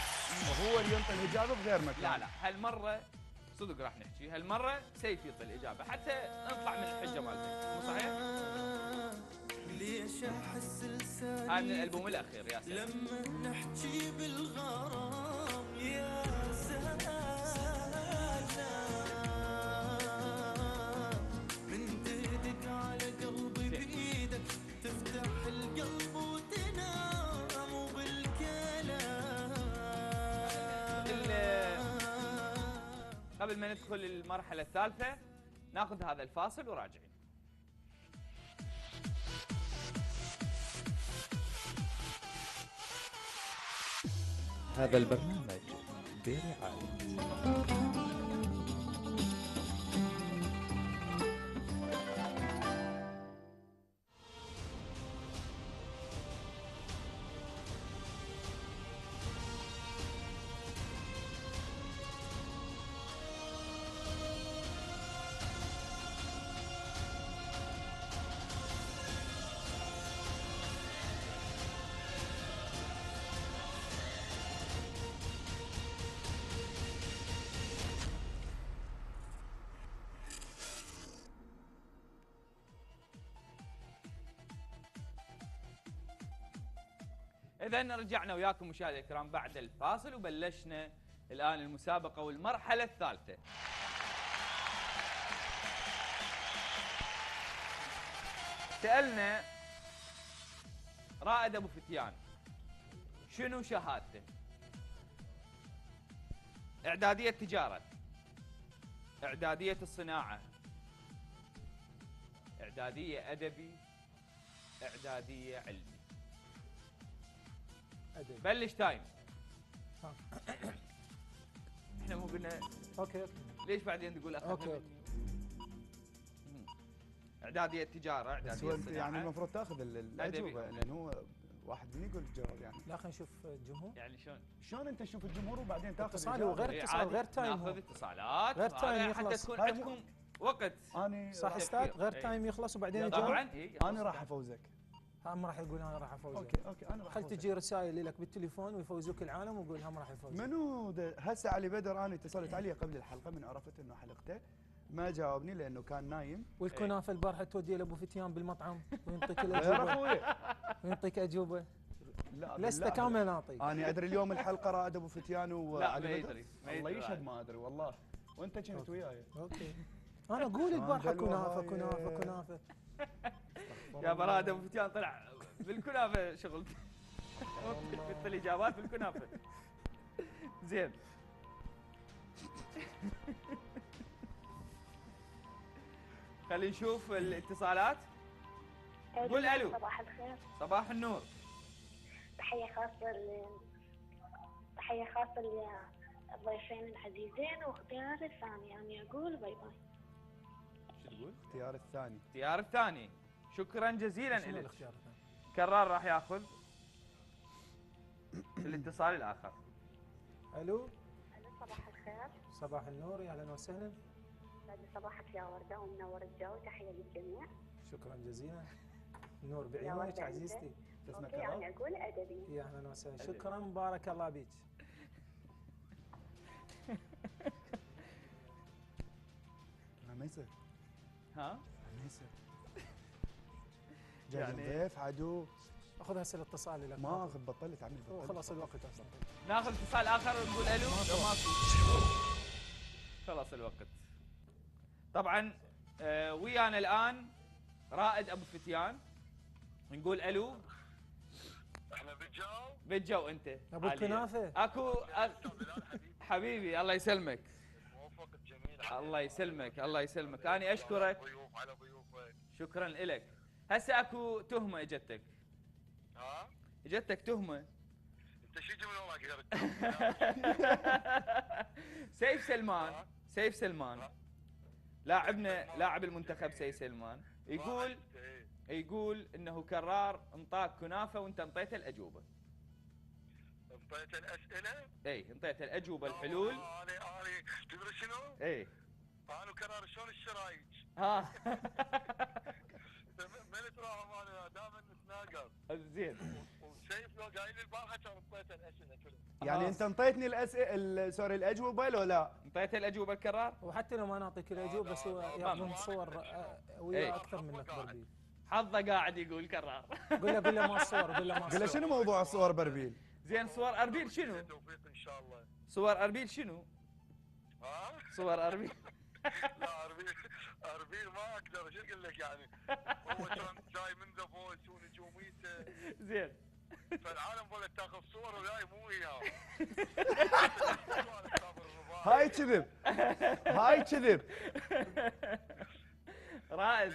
Speaker 4: وهو اللي ينطي الاجابة بغير مكان؟
Speaker 3: لا هالمرة صدق راح نحكي، هالمرة سيف يعطي الإجابة حتى نطلع من الحجة مالته، مو صحيح؟
Speaker 2: ليش احس لساني
Speaker 3: هاي من الألبوم الأخير يا سلام.
Speaker 2: لما نحكي بالغرام يا سلام، من ايدك على قلبي بإيدك تفتح القلب وتنام وبالكلام.
Speaker 3: قبل ما ندخل المرحلة الثالثة ناخذ هذا الفاصل وراجعين. هذا البرنامج برعاية اذا رجعنا وياكم مشاهدينا الكرام بعد الفاصل وبلشنا الان المسابقه والمرحله الثالثه. سالنا رائد ابو فتيان شنو شهادته؟ اعداديه تجاره، اعداديه الصناعه، اعداديه ادبي، اعداديه علمي.
Speaker 5: أدبي.
Speaker 3: بلش تايم.
Speaker 5: ها.
Speaker 3: احنا مو قلنا
Speaker 5: اوكي
Speaker 3: ليش بعدين تقول اخذنا
Speaker 5: اوكي.
Speaker 3: اعداديه تجاره،
Speaker 4: بس
Speaker 3: اعداديه
Speaker 4: هو انت
Speaker 3: الصناعه.
Speaker 4: يعني المفروض تاخذ الاجوبه لان هو واحد من يقول الجواب يعني.
Speaker 5: لا خلينا نشوف الجمهور.
Speaker 3: يعني
Speaker 4: شلون انت تشوف الجمهور وبعدين تاخذ
Speaker 5: اتصال وغير
Speaker 3: إيه،
Speaker 5: اتصال
Speaker 3: عادي.
Speaker 5: غير تايم.
Speaker 3: ناخذ اتصالات
Speaker 5: غير تايم
Speaker 3: حتى
Speaker 5: يخلص.
Speaker 3: تكون عندكم وقت.
Speaker 4: انا
Speaker 5: صح استاذ غير تايم يخلص وبعدين يجاوب.
Speaker 3: طبعا
Speaker 4: انا راح افوزك.
Speaker 5: هم راح يقول انا راح افوزك.
Speaker 4: اوكي انا راح
Speaker 5: خل
Speaker 4: أفوزك.
Speaker 5: تجي رسائل لك بالتليفون ويفوزوك العالم وقول هم راح يفوز.
Speaker 4: منو هسه علي بدر انا اتصلت عليه قبل الحلقه من عرفت انه حلقته ما جاوبني لانه كان نايم.
Speaker 5: والكنافه البارحه تودي لابو فتيان بالمطعم وينطيك
Speaker 4: غير
Speaker 5: الاجوبه.
Speaker 4: اخوي.
Speaker 5: وينطيك اجوبه.
Speaker 4: لا
Speaker 5: لست
Speaker 4: بالله.
Speaker 5: كامل ناطي.
Speaker 4: انا ادري اليوم الحلقه رائد ابو فتيان
Speaker 3: لا ما
Speaker 4: وعلي بدر.
Speaker 3: يدري ما
Speaker 4: الله
Speaker 3: يدري
Speaker 4: يشهد ما ادري والله. وانت كنت وياي.
Speaker 5: اوكي. انا اقول البارحه كنافه كنافه كنافه.
Speaker 3: يا براد ابو فتيان طلع بالكنافه شغل. مثل الاجابات بالكنافه. زين. خلينا نشوف الاتصالات. قول الو.
Speaker 8: صباح الخير.
Speaker 3: صباح النور.
Speaker 8: تحية خاصة للضيفين العزيزين واختيار الثاني أنا أقول باي باي.
Speaker 3: شو تقول؟
Speaker 4: الاختيار الثاني.
Speaker 3: الاختيار الثاني. شكرا جزيلا
Speaker 5: شنو
Speaker 3: لك.
Speaker 5: الاختيار الثاني؟
Speaker 3: كرار راح ياخذ الاتصال الاخر.
Speaker 5: الو.
Speaker 8: صباح الخير.
Speaker 5: صباح النور يا اهلا وسهلا.
Speaker 8: بعد صباحك يا وردة ومنور الجو تحية للجميع.
Speaker 5: شكرا جزيلا. نور بعيونك عزيزتي.
Speaker 4: اسمك
Speaker 8: أوكي أنا أقول أدبي.
Speaker 5: يا اهلا وسهلا شكرا بارك الله بيك.
Speaker 4: ما يصير.
Speaker 3: ها؟
Speaker 4: ما يصير. جاي الضيف عدو.
Speaker 5: اخذ هسه الاتصال لك.
Speaker 4: ما اخذ بطلت عمي بطلت.
Speaker 5: خلص الوقت اصلا.
Speaker 3: ناخذ اتصال اخر ونقول الو. ما في. خلص الوقت. طبعا ويانا الان رائد ابو فتيان. نقول الو.
Speaker 7: احنا بالجو.
Speaker 3: بالجو انت.
Speaker 5: ابو الكنافه.
Speaker 3: اكو حبيبي الله يسلمك.
Speaker 7: موفق الجميل.
Speaker 3: الله يسلمك الله يسلمك. انا اشكرك.
Speaker 7: ضيوف على ضيوفك.
Speaker 3: شكرا لك. هسه اكو تهمه اجتك.
Speaker 7: ها؟
Speaker 3: اجتك تهمه.
Speaker 7: انت شو يجي من وراك غير
Speaker 3: سيف سلمان. سيف سلمان لاعب المنتخب سيف سلمان يقول انه كرار انطاك كنافه وانت انطيته الاجوبه.
Speaker 7: انطيت الاسئله؟
Speaker 3: اي انطيته الاجوبه الحلول.
Speaker 7: انا تدري شنو؟
Speaker 3: اي
Speaker 7: انا وكرار شلون الشرايج؟
Speaker 3: ها
Speaker 7: من تراهم انا دائما نتناقض.
Speaker 3: زين.
Speaker 7: وسيف لو قايل لي البارحه كان انطيت الاسئله كلها.
Speaker 4: يعني انت انطيتني سوري الاجوبه لو لا؟
Speaker 3: انطيته الاجوبه الكرار؟
Speaker 5: وحتى لو ما نعطيك الاجوبه بس هو ياخذون صور وياه اكثر منك بربيل.
Speaker 3: حظه قاعد يقول كرار.
Speaker 5: قول له ما الصور قول له ما
Speaker 4: قل له شنو موضوع الصور بربيل؟
Speaker 3: زين صور اربيل شنو؟
Speaker 7: توفيق ان شاء الله.
Speaker 3: صور اربيل شنو؟
Speaker 7: ها؟
Speaker 3: صور اربيل.
Speaker 7: لا اربيل ما اقدر شو اقول لك يعني. هو كان جاي من ذا فويس ونجوميته.
Speaker 3: زين.
Speaker 7: فالعالم ظلت تاخذ صور وياي مو وياه.
Speaker 4: هاي كذب هاي كذب.
Speaker 3: رائد.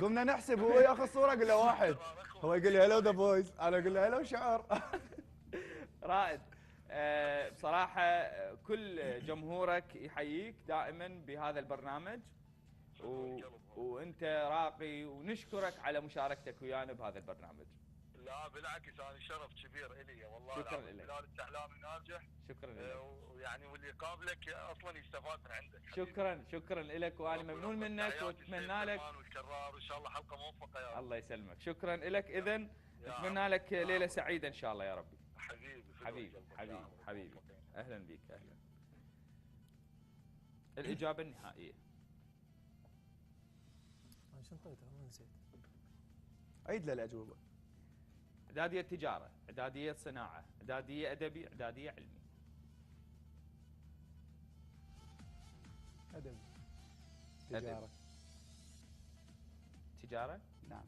Speaker 4: قمنا نحسب هو ياخذ صوره قل له واحد. هو يقول لي هلو ذا فويس انا اقول له هلو شعر.
Speaker 3: رائد بصراحة كل جمهورك يحييك دائما بهذا البرنامج وانت راقي ونشكرك على مشاركتك ويانا بهذا البرنامج.
Speaker 7: لا بالعكس انا شرف كبير الي والله.
Speaker 3: شكرا لك.
Speaker 7: بلال السعلامي ناجح.
Speaker 3: شكرا لك.
Speaker 7: ويعني واللي يقابلك اصلا يستفاد من عندك.
Speaker 3: شكرا لك وانا ممنون منك واتمنى لك.
Speaker 7: والكرار وان شاء الله حلقه موفقه يا رب.
Speaker 3: الله يسلمك. شكرا لك. اذا نتمنى لك ليله سعيده ان شاء الله يا ربي. حبيبي اهلا بك اهلا. الاجابه النهائيه.
Speaker 5: انا شو انطيته ما نسيت.
Speaker 4: عيد له الاجوبه.
Speaker 3: اعداديه تجاره، اعداديه صناعه، اعداديه ادبي، اعداديه علمي.
Speaker 5: ادبي.
Speaker 4: تجاره.
Speaker 3: تجاره؟
Speaker 4: نعم.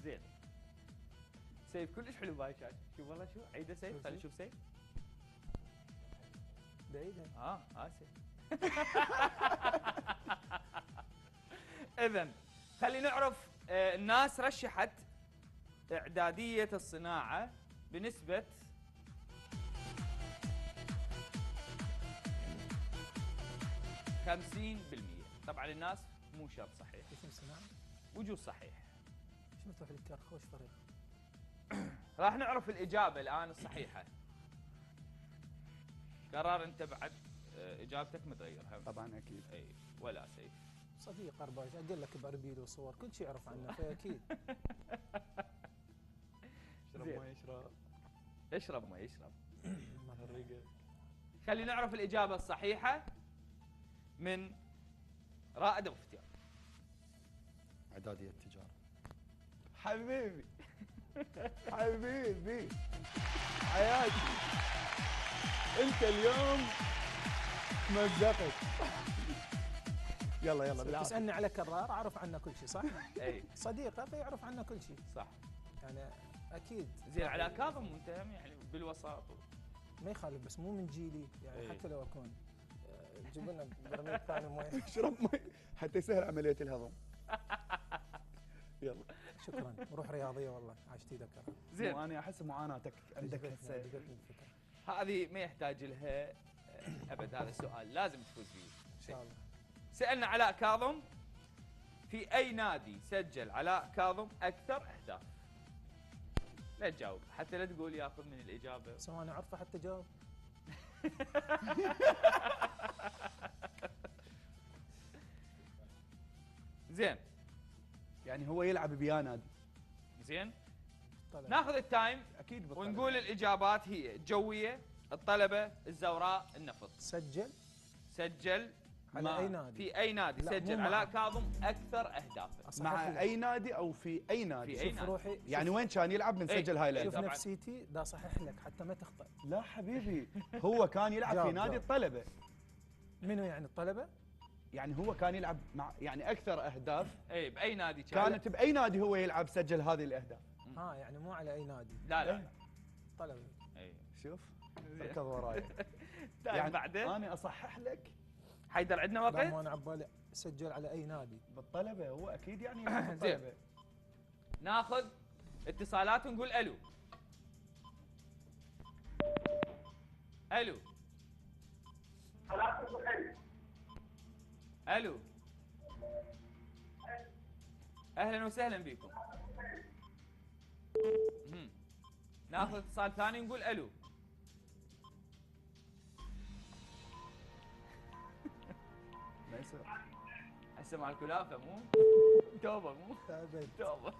Speaker 3: زين. سيف كلش حلو بهاي الشاشه، شوف والله شو عيده سيف، خلينا نشوف سيف.
Speaker 5: بعيدة.
Speaker 3: اسف. اذا خلينا نعرف الناس رشحت اعداديه الصناعه بنسبه 50%. طبعا الناس مو شرط صحيح.
Speaker 5: اسم صناعة؟
Speaker 3: وجوه صحيح.
Speaker 5: ايش مفتوح الكرخ وش فريق؟
Speaker 3: راح نعرف الاجابه الان الصحيحه. قرار انت بعد اجابتك متغيرها.
Speaker 4: طبعا اكيد.
Speaker 3: اي ولا سيف.
Speaker 5: صديق 24 اقول لك باربيل وصور كل شيء يعرف عنه فاكيد.
Speaker 4: اشرب
Speaker 3: زين.
Speaker 4: ما يشرب.
Speaker 3: اشرب ما يشرب.
Speaker 4: ما الرقه.
Speaker 3: خلينا نعرف الاجابه الصحيحه من رائد ابو فتيان.
Speaker 6: اعداديه التجاره.
Speaker 4: حبيبي. حبيبي. حياتي. انت اليوم مزقت. يلا يلا.
Speaker 5: تسالني على كرار اعرف عنه كل شيء صح؟
Speaker 3: اي
Speaker 5: صديقه فيعرف عنه كل شيء.
Speaker 3: صح.
Speaker 5: يعني اكيد.
Speaker 3: زين على كاظم وانت يعني بالوسط.
Speaker 5: ما يخالف بس مو من جيلي يعني
Speaker 3: أي.
Speaker 5: حتى لو اكون جيب لنا برميل ثاني مويه.
Speaker 4: اشرب مي حتى يسهل عمليه الهضم. يلا.
Speaker 5: شكرا روح رياضيه والله عاشت ايدك.
Speaker 3: زين.
Speaker 4: وانا احس معاناتك عندك هسه.
Speaker 3: هذه ما يحتاج لها ابد، هذا السؤال لازم تفوز فيه.
Speaker 5: ان شاء الله.
Speaker 3: سالنا علاء كاظم في اي نادي سجل علاء كاظم اكثر اهداف؟ لا تجاوب حتى لا تقول ياخذ من الاجابه.
Speaker 5: سواء انا عارفه حتى جاوب.
Speaker 3: زين.
Speaker 4: يعني هو يلعب بيا نادي.
Speaker 3: زين.
Speaker 5: طلع.
Speaker 3: ناخذ التايم
Speaker 4: اكيد بالطلب.
Speaker 3: ونقول الاجابات هي الجويه، الطلبه، الزوراء، النفط. سجل
Speaker 5: على اي نادي؟
Speaker 3: في اي نادي سجل علاء كاظم اكثر اهدافه؟
Speaker 4: مع اي نادي او في اي نادي؟
Speaker 3: في اي نادي.
Speaker 5: روحي
Speaker 4: يعني وين كان يلعب بنسجل هاي
Speaker 5: شوف
Speaker 4: الاهداف.
Speaker 5: نفسيتي دا صحح لك حتى ما تخطئ.
Speaker 4: لا حبيبي هو كان يلعب في نادي الطلبه.
Speaker 5: منو يعني الطلبه؟
Speaker 4: يعني هو كان يلعب مع يعني اكثر اهداف.
Speaker 3: اي باي نادي كانت
Speaker 4: باي نادي هو يلعب سجل هذه الاهداف.
Speaker 5: يعني مو على اي نادي.
Speaker 3: لا
Speaker 5: طلبه.
Speaker 3: اي
Speaker 4: شوف ركض وراي.
Speaker 3: يعني بعدين
Speaker 4: انا اصحح لك.
Speaker 3: حيدر عندنا وقت؟
Speaker 5: لا انا عبالي سجل على اي نادي.
Speaker 4: بالطلبه هو اكيد يعني بالطلبه.
Speaker 3: ناخذ اتصالات ونقول الو. الو. الو. اهلا وسهلا بكم. ناخذ اتصال ثاني ونقول الو.
Speaker 4: ما يصير.
Speaker 3: هسه مع الكلافه مو؟ توبه مو؟ توبه.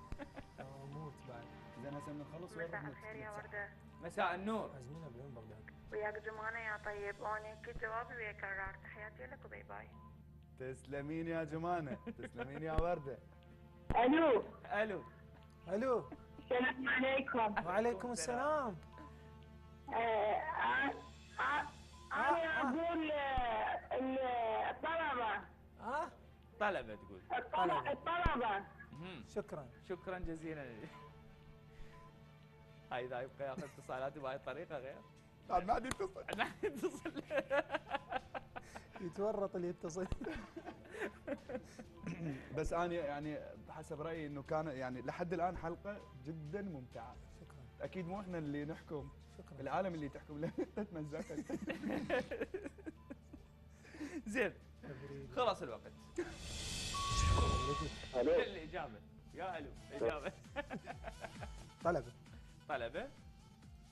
Speaker 5: موت بعد.
Speaker 4: زين هسه بنخلص
Speaker 11: مساء الخير يا ورده.
Speaker 3: مساء النور.
Speaker 5: عزمينا بعيون بغداد.
Speaker 11: وياك جمانه يا طيب، وانا كل جوابي ويا كرار. تحياتي لك وباي باي.
Speaker 4: تسلمين يا جمانه، تسلمين يا ورده.
Speaker 8: الو.
Speaker 3: الو.
Speaker 5: الو.
Speaker 8: السلام عليكم.
Speaker 5: وعليكم السلام.
Speaker 8: انا اقول الطلبه.
Speaker 3: طلبه تقول.
Speaker 8: الطلبه.
Speaker 3: شكرا جزيلا. هاي اذا يبقى ياخذ اتصالاتي بهاي الطريقه غير.
Speaker 4: ما عاد يتصل.
Speaker 3: ما عاد يتصل.
Speaker 5: يتورط اللي يتصل.
Speaker 4: بس انا يعني حسب رايي انه كان يعني لحد الان حلقه جدا ممتعه.
Speaker 5: شكرا.
Speaker 4: اكيد مو احنا اللي نحكم.
Speaker 5: شكرا.
Speaker 4: العالم اللي تحكم له. تمزقت.
Speaker 3: زين. خلص الوقت.
Speaker 8: الو.
Speaker 3: الاجابه يا الو. اجابه. طلبه.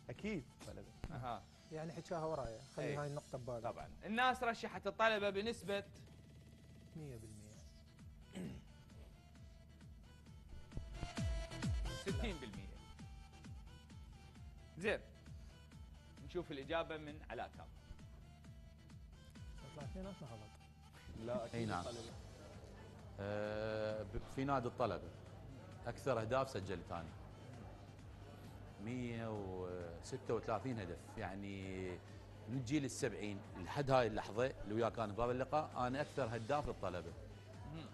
Speaker 4: اكيد طلبه.
Speaker 3: اها.
Speaker 5: يعني حكاها ورايا خلي هاي النقطه ببالك.
Speaker 3: طبعا الناس رشحت الطلبه بنسبه
Speaker 5: 100%.
Speaker 3: 60%. زين نشوف الاجابه من علاء كاظم.
Speaker 5: طلع اثنيناتنا غلط.
Speaker 4: لا اكيد
Speaker 9: اي نعم.
Speaker 4: طلبة.
Speaker 9: في نادي الطلبه. اكثر اهداف سجلت انا 136 هدف، يعني من الجيل السبعين لحد هاي اللحظه اللي وياه كان بهذا اللقاء انا اكثر هداف للطلبه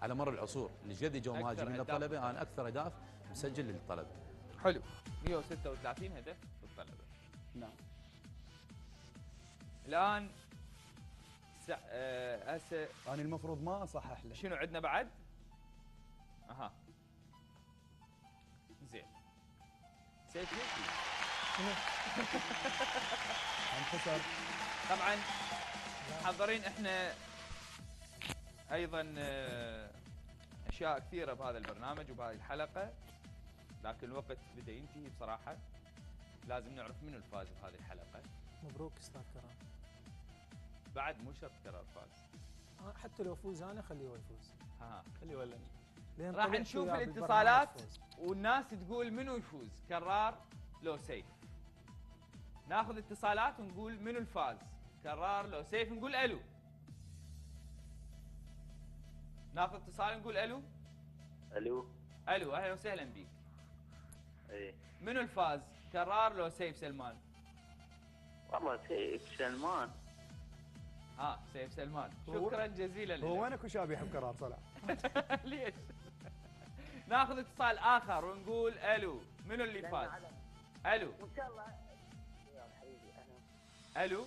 Speaker 9: على مر العصور. اللي قد جو مهاجمين للطلبه انا اكثر اهداف مسجل للطلبه.
Speaker 3: حلو، 136 هدف للطلبه.
Speaker 4: نعم.
Speaker 3: الان هسه
Speaker 4: انا المفروض ما اصحح له.
Speaker 3: شنو عندنا بعد؟ اها زين سيف
Speaker 4: انتصر.
Speaker 3: طبعا محضرين احنا ايضا اشياء كثيره بهذا البرنامج وبهذه الحلقه، لكن الوقت بدا ينتهي بصراحه. لازم نعرف منو الفاز بهذه الحلقه.
Speaker 5: مبروك استاذ كرام.
Speaker 3: بعد مو شرط كرار فاز،
Speaker 5: حتى لو فوز انا خليه هو يفوز.
Speaker 3: ها خليه ولا
Speaker 5: راح
Speaker 3: نشوف الاتصالات والناس تقول منو يفوز، كرار لو سيف. ناخذ اتصالات ونقول منو الفاز، كرار لو سيف. نقول الو. ناخذ اتصال نقول الو.
Speaker 12: الو.
Speaker 3: الو اهلا وسهلا بيك.
Speaker 12: ايه
Speaker 3: منو الفاز، كرار لو سيف سلمان؟
Speaker 12: والله سيف سلمان.
Speaker 3: سيف سلمان. شكرا جزيلا لك.
Speaker 4: هو وينك وشاب يحب كرار صلاح؟
Speaker 3: ليش؟ ناخذ اتصال اخر ونقول الو. منو اللي فاز؟ الو.
Speaker 12: ان شاء الله. يا حبيبي انا.
Speaker 3: الو.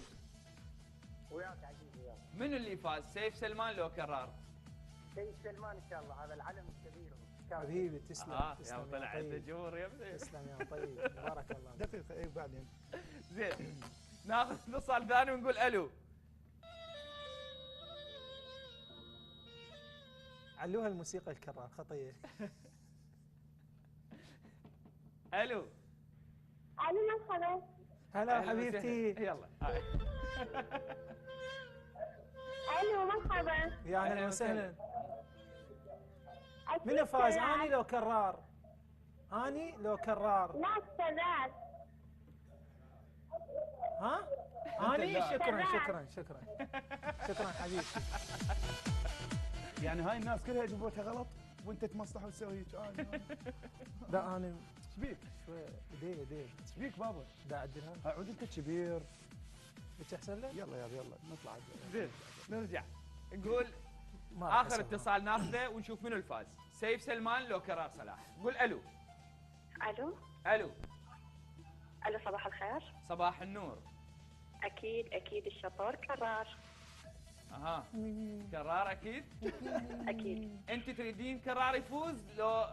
Speaker 12: وياك عزيزي وياك.
Speaker 3: منو اللي فاز، سيف سلمان لو كرار؟
Speaker 12: سيف سلمان ان شاء الله، هذا العلم الكبير.
Speaker 5: حبيبي تسلم.
Speaker 3: يا طلع عنده جمهور يا ابني.
Speaker 5: تسلم يا طيب، بارك الله.
Speaker 4: دقيقه اي بعدين.
Speaker 3: زين ناخذ اتصال ثاني ونقول الو.
Speaker 5: علوها الموسيقى الكرار خطيه.
Speaker 3: الو.
Speaker 8: الو مرحبا.
Speaker 5: هلا حبيبتي.
Speaker 3: يلا
Speaker 8: الو مرحبا.
Speaker 5: يا اهلا وسهلا. من فاز، اني لو كرار؟ اني لو كرار؟
Speaker 8: لا استاذ.
Speaker 5: ها؟ اني شكرا حبيبتي.
Speaker 4: يعني هاي الناس كلها جبوتها غلط وانت تمصلح وتسوي هيك.
Speaker 5: لا انا
Speaker 4: ايش بيك؟
Speaker 5: شوي ايدي
Speaker 4: ايش بيك بابا؟
Speaker 5: دا اعدلها.
Speaker 4: عود انت كبير.
Speaker 5: ايش احسن لك؟
Speaker 4: يلا يلا نطلع.
Speaker 3: زين نرجع نقول اخر اتصال ناخذه ونشوف منو الفاز، سيف سلمان لو كرار صلاح. قول الو.
Speaker 11: الو.
Speaker 3: الو.
Speaker 11: الو صباح الخير.
Speaker 3: صباح النور.
Speaker 11: اكيد الشطور كرار.
Speaker 3: كرار اكيد.
Speaker 11: اكيد.
Speaker 3: انت تريدين كرار يفوز لو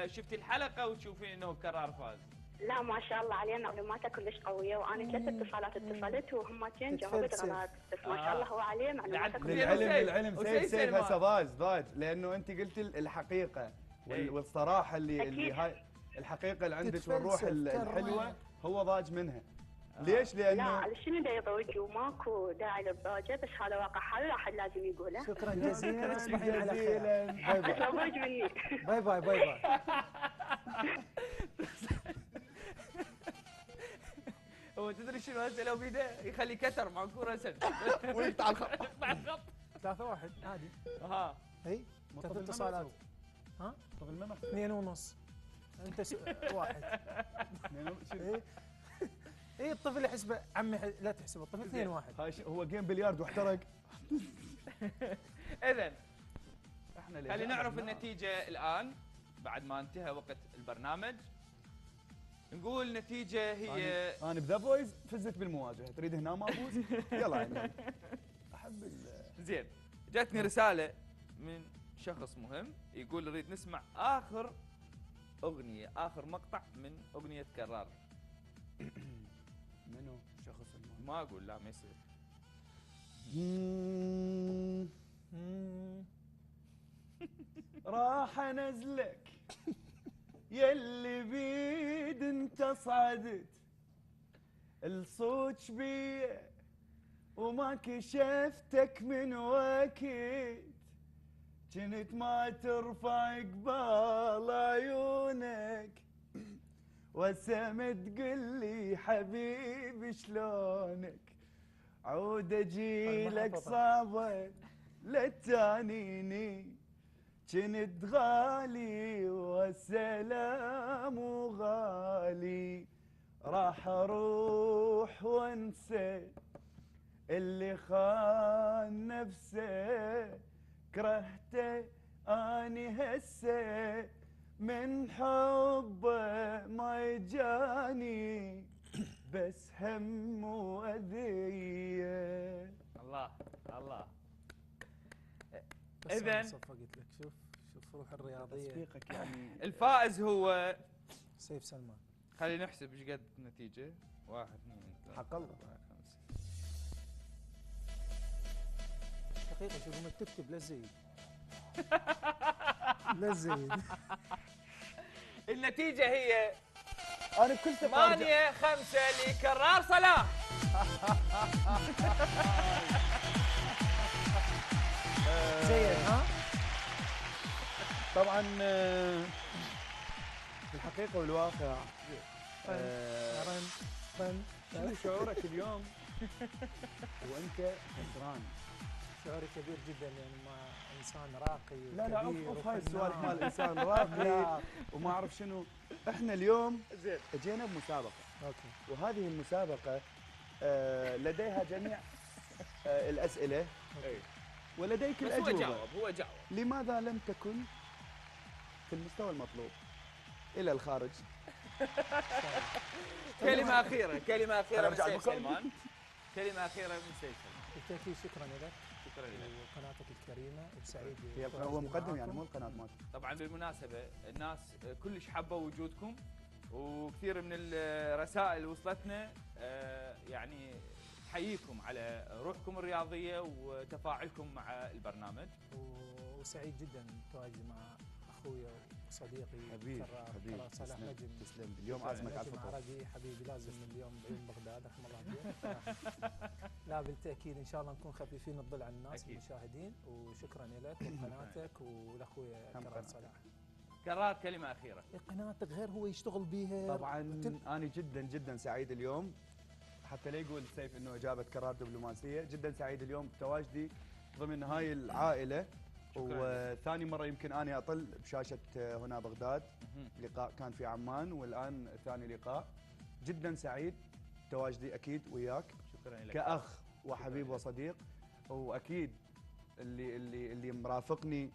Speaker 3: شفتي الحلقه وتشوفين انه كرار فاز؟
Speaker 11: لا ما شاء الله عليه، معلوماته كلش قويه، وانا 3 اتصالات اتصلت وهمتين جاوبت غلط، بس ما شاء الله هو عليه معلوماته كلش.
Speaker 4: للعلم سيف هسه ضاج لانه انت قلت الحقيقه والصراحه اللي هاي الحقيقه اللي عندك والروح الحلوه هو ضاج منها. ليش؟ لانه
Speaker 11: لا شنو دا يضوج وماكو داعي للضوجه، بس هذا واقع حال الواحد لازم يقوله.
Speaker 5: شكرا جزيلا. تصبحين على خير.
Speaker 11: باي باي.
Speaker 5: باي باي باي باي.
Speaker 3: هو تدري شنو هسه لو بيده يخلي كتر مع كوره سد
Speaker 4: ويقطع الخط.
Speaker 5: 3-1 عادي. اي 3 اتصالات.
Speaker 4: طب
Speaker 5: 2.5. انت 1. اي الطفل يحسبه عمي، لا تحسبه الطفل 2-1.
Speaker 4: هاي هو جيم بليارد واحترق.
Speaker 3: اذا خلينا نعرف النتيجه الان بعد ما انتهى وقت البرنامج. نقول النتيجه هي
Speaker 4: انا بذا بويز فزت بالمواجهه، تريد هنا ما افوز؟ يلا عندي احب
Speaker 3: زين. جاتني رساله من شخص مهم يقول نريد نسمع اخر اغنيه، اخر مقطع من اغنيه كرار.
Speaker 4: منو الشخص المهم؟
Speaker 3: ما اقول، لا ما يصير.
Speaker 4: راح انزلك يلي بيد انت صعدت الصوت بيه وما كشفتك من وقت، كنت ما ترفع قبال عيونك وسم تقلي حبيبي شلونك، عود اجيلك صعبه لا تانيني كنت غالي والسلام غالي، راح اروح وانسى اللي خان نفسه، كرهته اني هسه من حبه ما يجاني بس هم واذيه.
Speaker 3: الله الله.
Speaker 5: إذن صفقت لك. شوف روح الرياضيه.
Speaker 4: تصفيقك يعني.
Speaker 3: الفائز هو
Speaker 5: سيف سلمان.
Speaker 3: خلينا نحسب ايش قد النتيجه. 1 2 3
Speaker 4: حق الله
Speaker 3: 4 5.
Speaker 5: دقيقه شوف ما تكتب لا تزيد. لا تزيد.
Speaker 3: النتيجه هي
Speaker 4: انا بكل
Speaker 3: 8-5 لكرار صلاح.
Speaker 5: زين ها؟
Speaker 4: طبعا الحقيقه والواقع شنو شعورك اليوم وانت خسران؟
Speaker 5: شعوري كبير جدا يعني مع انسان راقي
Speaker 4: لا اوف هاي السوالف مال انسان راقي وما اعرف شنو. احنا اليوم اجينا بمسابقه.
Speaker 5: اوكي.
Speaker 4: وهذه المسابقه لديها جميع الاسئله ولديك الاجوبه.
Speaker 3: هو جاوب.
Speaker 4: لماذا لم تكن في المستوى المطلوب الى الخارج؟
Speaker 3: كلمه اخيره من سيف سلمان. كلمه اخيره من سيف سلمان.
Speaker 5: بالتاكيد شكرا لك.
Speaker 3: شكرا لك.
Speaker 5: وقناتك الكريمه وسعيد.
Speaker 4: هو مقدم يعني مو القناه مالته.
Speaker 3: طبعا بالمناسبه الناس كلش حبوا وجودكم وكثير من الرسائل اللي وصلتنا يعني تحييكم على روحكم الرياضيه وتفاعلكم مع البرنامج.
Speaker 5: وسعيد جدا تواجدي مع اخويا وصديقي
Speaker 4: حبيبي
Speaker 5: صلاح نجم.
Speaker 4: تسلم. اليوم عازمك على الفطور.
Speaker 5: عربي حبيبي لازم اليوم بعيون بغداد رحم الله عليك. لا بالتاكيد ان شاء الله نكون خفيفين الظل على الناس المشاهدين وشكرا لك وقناتك ولاخويا كرار صلاح.
Speaker 3: كرار كلمه اخيره.
Speaker 5: قناتك غير هو يشتغل بيها.
Speaker 4: طبعا انا جدا سعيد اليوم حتى لا يقول سيف انه اجابه كرار دبلوماسيه. جدا سعيد اليوم بتواجدي ضمن هاي العائله وثاني مره يمكن اني اطل بشاشه هنا بغداد. لقاء كان في عمان والان ثاني لقاء. جدا سعيد تواجدي اكيد وياك.
Speaker 3: شكرا لك
Speaker 4: كاخ وحبيب وصديق. واكيد اللي مرافقني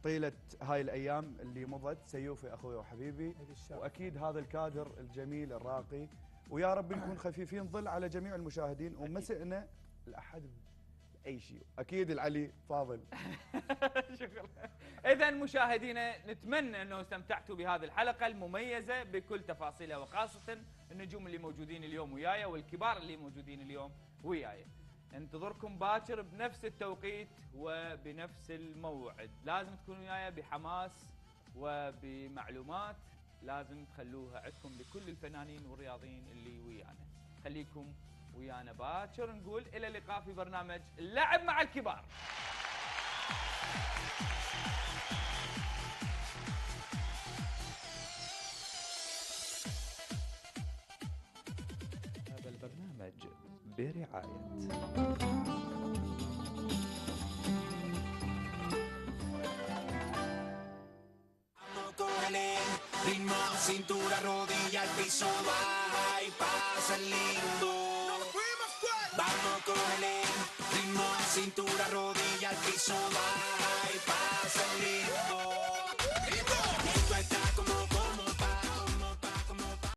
Speaker 4: طيله هاي الايام اللي مضت سيوفي اخوي وحبيبي. واكيد هذا الكادر الجميل الراقي. ويا رب نكون خفيفين ظل على جميع المشاهدين ومسئنا الاحد اي شيء. اكيد العلي فاضل.
Speaker 3: شكرا. اذا مشاهدينا نتمنى انه استمتعتوا بهذه الحلقه المميزه بكل تفاصيلها وخاصه النجوم اللي موجودين اليوم وياي والكبار اللي موجودين اليوم وياي. انتظركم باكر بنفس التوقيت وبنفس الموعد. لازم تكونوا وياي بحماس وبمعلومات لازم تخلوها عندكم لكل الفنانين والرياضيين اللي ويانا. خليكم ويانا باكر. نقول الى اللقاء في برنامج اللعب مع الكبار. هذا البرنامج برعاية
Speaker 1: ritmo, cintura, rodilla, al piso, baja y pasa el lindo. Vamos con el ritmo, cintura, rodilla, al piso, baja.